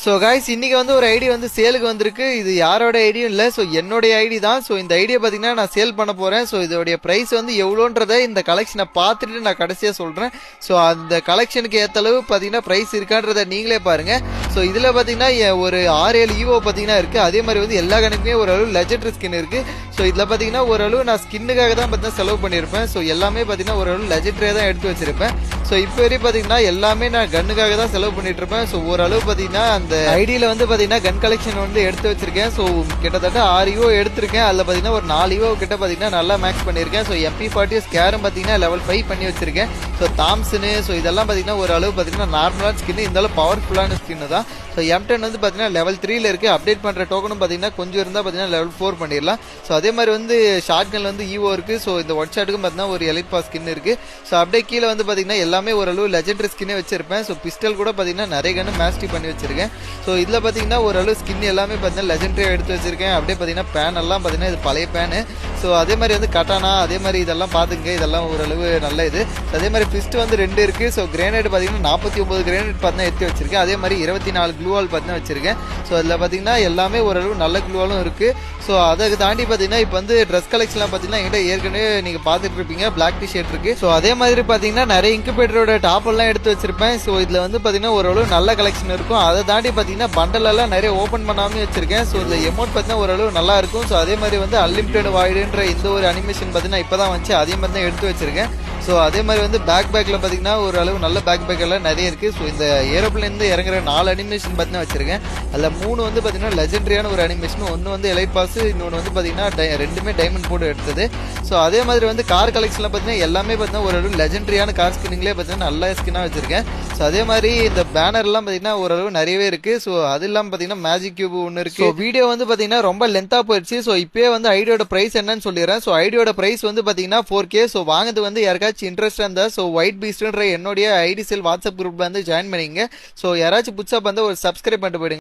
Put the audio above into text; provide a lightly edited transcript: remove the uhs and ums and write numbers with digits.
So guys இன்னைக்கு வந்து ஒரு ஐடி வந்து சேலுக்கு வந்திருக்கு. இது யாரோட ஐடியும் இல்லை, ஸோ என்னுடைய ஐடி தான். ஸோ இந்த ஐடியா பார்த்தீங்கன்னா நான் சேல் பண்ண போகிறேன். ஸோ இதோடைய ப்ரைஸ் வந்து எவ்வளோன்றதை இந்த கலெக்ஷனை பார்த்துட்டு நான் கடைசியாக சொல்கிறேன். ஸோ அந்த கலெக்ஷனுக்கு ஏற்ற அளவு பார்த்தீங்கன்னா ப்ரைஸ் இருக்கான்றதை நீங்களே பாருங்கள். ஸோ இதில் பார்த்தீங்கன்னா ஒரு 6-7 ஈவோ பார்த்தீங்கன்னா இருக்குது. அதே மாதிரி வந்து எல்லா கணக்குமே ஓரளவு லெஜெண்டரி ஸ்கின் இருக்குது. ஸோ இதில் பார்த்தீங்கன்னா ஓரளவு நான் ஸ்கின்னுக்காக தான் பார்த்தீங்கன்னா செலவு பண்ணியிருப்பேன். ஸோ எல்லாமே பார்த்தீங்கன்னா ஓரளவு லெஜெண்டரியாக தான் எடுத்து வச்சிருப்பேன். ஸோ இப்போ வரையும் பார்த்தீங்கன்னா எல்லாமே நான் கன்னுக்காக தான் செலவு பண்ணிட்டு இருப்பேன். ஸோ ஓரளவு பார்த்தீங்கன்னா அந்த ஐடியில் வந்து பார்த்தீங்கன்னா கன் கலெக்ஷன் வந்து எடுத்து வச்சிருக்கேன். ஸோ கிட்டத்தட்ட 6 ஈவோ எடுத்திருக்கேன். அதில் பார்த்தீங்கன்னா ஒரு 4 ஈவோ கிட்ட பார்த்தீங்கன்னா நல்லா மேக்ஸ் பண்ணியிருக்கேன். ஸோ MP40 ஸ்கேரும் பார்த்தீங்கன்னா லெவல் 5 பண்ணி வச்சிருக்கேன். ஸோ தாம்சனு ஸோ இதெல்லாம் பார்த்தீங்கன்னா ஓரளவு பார்த்தீங்கன்னா நார்மலான ஸ்கின், இருந்தாலும் பவர்ஃபுல்லான ஸ்கின் தான். ஸோ M10 வந்து பார்த்தீங்கன்னா லெவல் 3ல இருக்குது. அப்டேட் பண்ணுற டோக்கனும் பார்த்தீங்கன்னா கொஞ்சம் இருந்தால் பார்த்தீங்கன்னா லெவல் 4 பண்ணிடலாம். ஸோ அதே மாதிரி வந்து ஷார்ட் கன்ல வந்து ஈவோ இருக்குது. ஸோ இந்த ஒன் ஷாட்டுக்கும் பார்த்தீங்கன்னா ஒரு எலிட் பாஸ் ஸ்கின் இருக்குது. ஸோ அப்படியே கீழே வந்து பார்த்தீங்கன்னா எல்லாமே ஓரளவு லெஜெண்டரி ஸ்கின்னே வச்சிருப்பேன். ஸோ பிஸ்டல் கூட பார்த்தீங்கன்னா நிறைய கன்னு மேஸ்டி பண்ணி வச்சிருக்கேன். ஸோ இதில் பார்த்தீங்கன்னா ஓரளவு ஸ்கின் எல்லாமே பார்த்தீங்கன்னா லெஜெண்டரியாக எடுத்து வச்சிருக்கேன். அப்படியே பார்த்தீங்கன்னா பேன் எல்லாம் பார்த்தீங்கன்னா இது பழைய பேனு. ஸோ அதே மாதிரி வந்து கட்டானா அதே மாதிரி இதெல்லாம் பார்த்துங்க, இதெல்லாம் ஓரளவு நல்ல இது. அதே மாதிரி ஃபிஸ்ட் வந்து 2 இருக்குது. ஸோ கிரேனேட் பார்த்தீங்கன்னா 49 கிரேனேட் பார்த்தீங்கன்னா எடுத்து வச்சிருக்கேன். அதே மாதிரி 24 க்ளூவால் பார்த்தீங்கன்னா வச்சிருக்கேன். ஸோ அதில் பார்த்தீங்கன்னா எல்லாமே ஓரளவு நல்ல க்ளூவாலும் இருக்குது. ஸோ அதை தாண்டி பார்த்தீங்கன்னா இப்போ வந்து ட்ரெஸ் கலெக்ஷன்லாம் பார்த்தீங்கன்னா என்கிட்ட ஏற்கனவே நீங்கள் பார்த்துட்டு இருப்பீங்க, பிளாக் டிஷர்ட் இருக்குது. ஸோ அதே மாதிரி பார்த்தீங்கன்னா நிறைய இன்குபேட்டரோட டாப் எல்லாம் எடுத்து வச்சிருப்பேன். ஸோ இதில் வந்து பார்த்தீங்கன்னா ஓரளவு நல்ல கலெக்ஷன் இருக்கும். அதை தாண்டி பார்த்தீங்கன்னா பண்டல் எல்லாம் நிறைய ஓப்பன் பண்ணாமல் வச்சிருக்கேன். ஸோ இந்த எமௌண்ட் பார்த்தீங்கன்னா ஓரளவு நல்லா இருக்கும். ஸோ அதே மாதிரி வந்து அன்லிமிட்டட் வாய்டுன்ற இந்த ஒரு அனிமேஷன் பார்த்தீங்கன்னா இப்போ தான் வந்துச்சு, அதே மாதிரி தான் எடுத்து வச்சிருக்கேன். ஸோ அதே மாதிரி வந்து பேக்கில் பார்த்தீங்கன்னா ஓரளவு நல்ல பேக் எல்லாம் நிறைய இருக்குது. ஸோ இந்த ஏரோப்ளேன்லேருந்து இறங்குற 4 அனிமேஷன் பார்த்தீங்கன்னா வச்சிருக்கேன். அதில் 3 வந்து பார்த்தீங்கன்னா லெஜெண்டரியான ஒரு அனிமேஷன், ஒன்று வந்து எலைட் பாஸ், இன்னொன்று வந்து பார்த்தீங்கன்னா ரெண்டுமே டைமண்ட் போட்டு எடுத்தது. ஸோ அதே மாதிரி வந்து கார் கலெக்ஷனில் பார்த்தீங்கன்னா எல்லாமே பார்த்தீங்கன்னா ஓரளவு லெஜெண்டரியான கார் ஸ்கின்னிங்லேயே பார்த்தீங்கன்னா நல்ல ஸ்கின்னாக வச்சிருக்கேன். ஸோ அதே மாதிரி இந்த பேனர்லாம் பார்த்தீங்கன்னா ஓரளவு நிறையவே இருக்குது. ஸோ அது இல்லாமல் பார்த்தீங்கன்னா மேஜிக் கியூப் ஒன்று இருக்குது. ஸோ வீடியோ வந்து பார்த்தீங்கன்னா ரொம்ப லென்த்தாக போயிடுச்சு. ஸோ இப்போயே வந்து ஐடியோட ப்ரைஸ் என்னன்னு சொல்லிடுறேன். ஸோ ஐடியோட ப்ரைஸ் வந்து பார்த்தீங்கன்னா 4K. ஸோ வாங்குறது வந்து யாருக்காச்சும் இன்ட்ரெஸ்ட் இருந்தா ஸோ ஒயிட் பீஸ்ட்ன்ற என்னுடைய ஐடி செல் வாட்ஸ்அப் குரூப்ல வந்து ஜாயின் பண்ணிங்க. ஸோ யாராச்சும் புதுசாக வந்து ஒரு சப்ஸ்கிரைப் பண்ணிட்டு போயிடுங்க.